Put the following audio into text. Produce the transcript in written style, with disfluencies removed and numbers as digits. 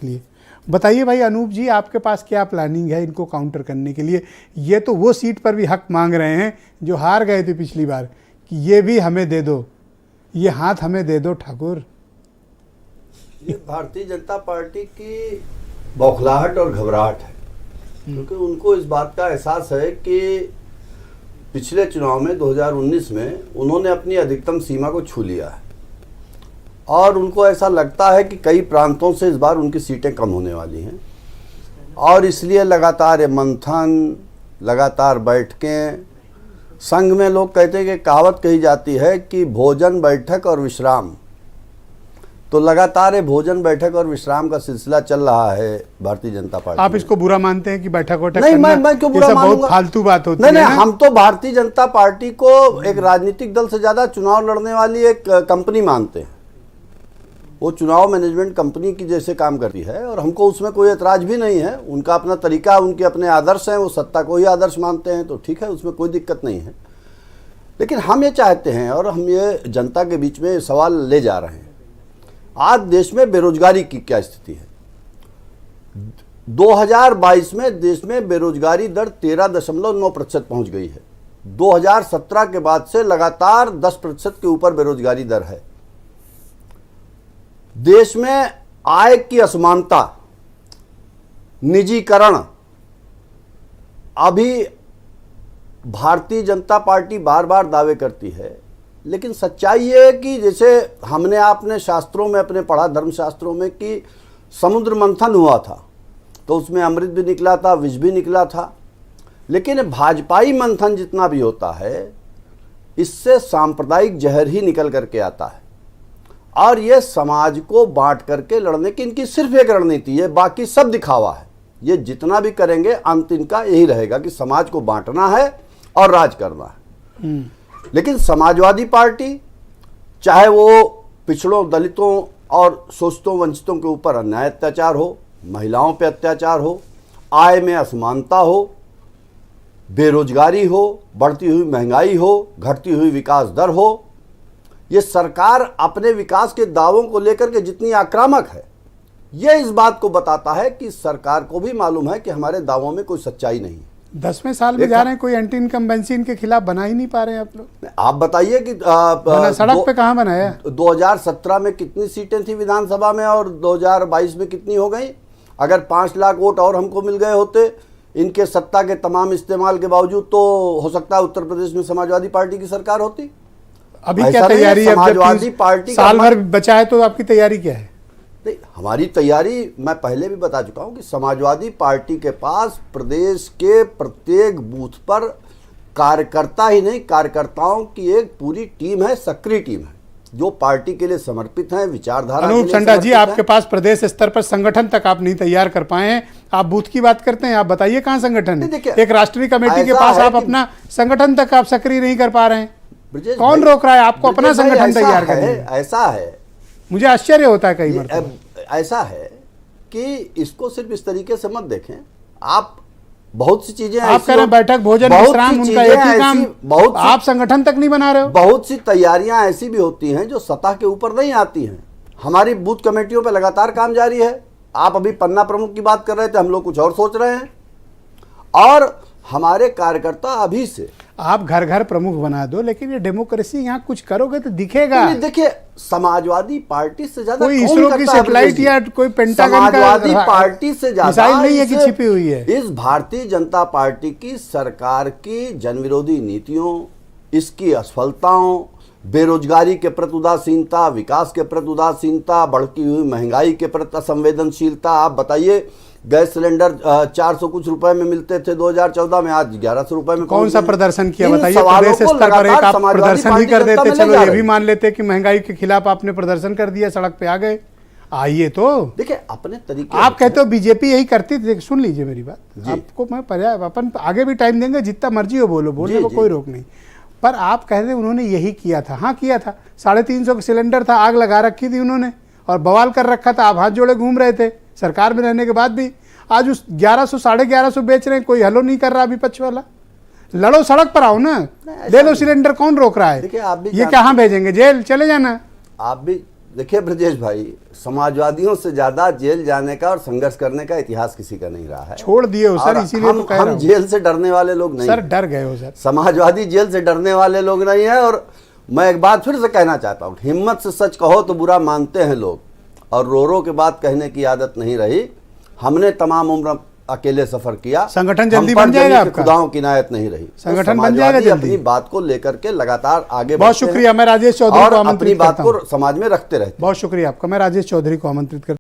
लिए बताइए भाई अनूप जी, आपके पास क्या प्लानिंग है इनको काउंटर करने के लिए? ये तो वो सीट पर भी हक मांग रहे हैं जो हार गए थे पिछली बार कि ये भी हमें दे दो, ये हाथ हमें दे दो ठाकुर। ये भारतीय जनता पार्टी की बौखलाहट और घबराहट है, क्योंकि उनको इस बात का एहसास है कि पिछले चुनाव में 2019 में उन्होंने अपनी अधिकतम सीमा को छू लिया है और उनको ऐसा लगता है कि कई प्रांतों से इस बार उनकी सीटें कम होने वाली हैं और इसलिए लगातार ये मंथन, लगातार बैठकें। संघ में लोग कहते हैं कि कहावत कही जाती है कि भोजन, बैठक और विश्राम, तो लगातार ये भोजन, बैठक और विश्राम का सिलसिला चल रहा है भारतीय जनता पार्टी। आप इसको बुरा मानते हैं कि बैठक वैठक? नहीं, मैं क्यों बुरा मानूंगा? बहुत फालतू बात होती है। नहीं, हम तो भारतीय जनता पार्टी को एक राजनीतिक दल से ज्यादा चुनाव लड़ने वाली एक कंपनी मानते हैं। वो चुनाव मैनेजमेंट कंपनी की जैसे काम करती है और हमको उसमें कोई एतराज भी नहीं है। उनका अपना तरीका, उनके अपने आदर्श हैं, वो सत्ता को ही आदर्श मानते हैं, तो ठीक है, उसमें कोई दिक्कत नहीं है। लेकिन हम ये चाहते हैं और हम ये जनता के बीच में सवाल ले जा रहे हैं, आज देश में बेरोजगारी की क्या स्थिति है? 2022 में देश में बेरोजगारी दर 13.9% पहुंच गई है। 2017 के बाद से लगातार 10% के ऊपर बेरोजगारी दर है। देश में आय की असमानता, निजीकरण, अभी भारतीय जनता पार्टी बार बार दावे करती है, लेकिन सच्चाई ये है कि जैसे हमने आपने शास्त्रों में अपने पढ़ा, धर्मशास्त्रों में, कि समुद्र मंथन हुआ था तो उसमें अमृत भी निकला था, विष भी निकला था। लेकिन भाजपाई मंथन जितना भी होता है, इससे सांप्रदायिक जहर ही निकल करके आता है और ये समाज को बांट करके लड़ने की इनकी सिर्फ एक रणनीति है, बाकी सब दिखावा है। ये जितना भी करेंगे अंत इनका यही रहेगा कि समाज को बांटना है और राज करना है। लेकिन समाजवादी पार्टी, चाहे वो पिछड़ों, दलितों और शोषितों, वंचितों के ऊपर अन्याय अत्याचार हो, महिलाओं पे अत्याचार हो, आय में असमानता हो, बेरोजगारी हो, बढ़ती हुई महंगाई हो, घटती हुई विकास दर हो, ये सरकार अपने विकास के दावों को लेकर के जितनी आक्रामक है, ये इस बात को बताता है कि सरकार को भी मालूम है कि हमारे दावों में कोई सच्चाई नहीं है। 10वें साल में जा रहे हैं, कोई एंटी इनकम्बेंसी इनके खिलाफ बना ही नहीं पा रहे हैं आप लोग। आप बताइए कि सड़क पे कहाँ बनाया? 2017 में कितनी सीटें थी विधानसभा में और 2022 में कितनी हो गई? अगर 5 लाख वोट और हमको मिल गए होते इनके सत्ता के तमाम इस्तेमाल के बावजूद, तो हो सकता है उत्तर प्रदेश में समाजवादी पार्टी की सरकार होती। अभी क्या तैयारी है? समाजवादी पार्टी साल भर बचा है, तो आपकी तैयारी क्या है? नहीं, हमारी तैयारी मैं पहले भी बता चुका हूं कि समाजवादी पार्टी के पास प्रदेश के प्रत्येक बूथ पर कार्यकर्ता ही नहीं, कार्यकर्ताओं की एक पूरी टीम है, सक्रिय टीम है, जो पार्टी के लिए समर्पित है, विचारधारा। अनूप चंडा जी, आपके पास प्रदेश स्तर पर संगठन तक आप नहीं तैयार कर पाए हैं, आप बूथ की बात करते हैं। आप बताइए कहाँ संगठन है? एक राष्ट्रीय कमेटी के पास आप अपना संगठन तक आप सक्रिय नहीं कर पा रहे हैं। कौन रोक रहा है आपको अपना संगठन तैयार करने? ऐसा है, मुझे आश्चर्य होता है कई बार। ऐसा है कि इसको सिर्फ इस तरीके से मत देखें। आप बहुत सी चीजें आप कह रहे हैं बैठक, भोजन, विश्राम उनका एक ही काम, बहुत आप संगठन तक नहीं बना रहे हो। बहुत सी तैयारियां ऐसी भी होती हैं जो सतह के ऊपर नहीं आती हैं। हमारी बूथ कमेटियों पे लगातार काम जारी है। आप अभी पन्ना प्रमुख की बात कर रहे थे, हम लोग कुछ और सोच रहे हैं। और हमारे कार्यकर्ता अभी से, आप घर घर प्रमुख बना दो, लेकिन ये डेमोक्रेसी, यहाँ कुछ करोगे तो दिखेगा। देखिए, समाजवादी पार्टी से ज्यादा कोई इसरो की सैटेलाइट या कोई पेंटागन का समाजवादी पार्टी से ज्यादा मिसाइल नहीं है कि छिपी हुई है। इस भारतीय जनता पार्टी की सरकार की जनविरोधी नीतियों, इसकी असफलताओं, बेरोजगारी के प्रति उदासीनता, विकास के प्रति उदासीनता, बढ़ती हुई महंगाई के प्रति असंवेदनशीलता। आप बताइए, गैस सिलेंडर 400 कुछ रुपए में मिलते थे 2014 में, आज 1100 रुपए में। कौन सा प्रदर्शन किया बताइए? प्रदेश स्तर पर एक आप प्रदर्शन ही कर देते, चलो ये भी मान लेते कि महंगाई के खिलाफ आपने प्रदर्शन कर दिया, सड़क पे आ गए। आइए तो देखिए अपने तरीके। आप कहते हो बीजेपी यही करती थी, सुन लीजिए मेरी बात, आपको मैं पर्याय, अपन आगे भी टाइम देंगे, जितना मर्जी हो बोलो, बोलने को कोई रोक नहीं। पर आप कहते उन्होंने यही किया था। हाँ किया था, 350 का सिलेंडर था, आग लगा रखी थी उन्होंने और बवाल कर रखा था। आप हाथ जोड़े घूम रहे थे सरकार में रहने के बाद भी। आज उस 1100 1150 बेच रहे हैं, कोई हलो नहीं कर रहा विपक्ष वाला। लड़ो, सड़क पर आओ ना, ले लो सिलेंडर, कौन रोक रहा है? देखिए, आप भी ये कहाँ भेजेंगे? जेल चले जाना। आप भी देखिए ब्रजेश भाई, समाजवादियों से ज्यादा जेल जाने का और संघर्ष करने का इतिहास किसी का नहीं रहा है। छोड़ दिए हो सर, और इसीलिए तो कह रहा हम हूं। जेल से डरने वाले लोग नहीं सर हैं। डर गए हो सर। समाजवादी जेल से डरने वाले लोग नहीं है। और मैं एक बात फिर से कहना चाहता हूँ, हिम्मत से सच कहो तो बुरा मानते हैं लोग, और रो रो के बात कहने की आदत नहीं रही। हमने तमाम उम्र अकेले सफर किया, संगठन जल्दी हम पर बन जाएगा जमी के आपका। खुदाओं की इनायत नहीं रही। संगठन बन जाएगा समाजवादी जल्दी। अपनी बात को लेकर के लगातार आगे बहुत बढ़ते हैं शुक्रिया, मैं राजेश चौधरी और को अपनी आमंत्रित बात करता हूं। को समाज में रखते रहते हैं। बहुत शुक्रिया आपका, मैं राजेश चौधरी को आमंत्रित करता हूं।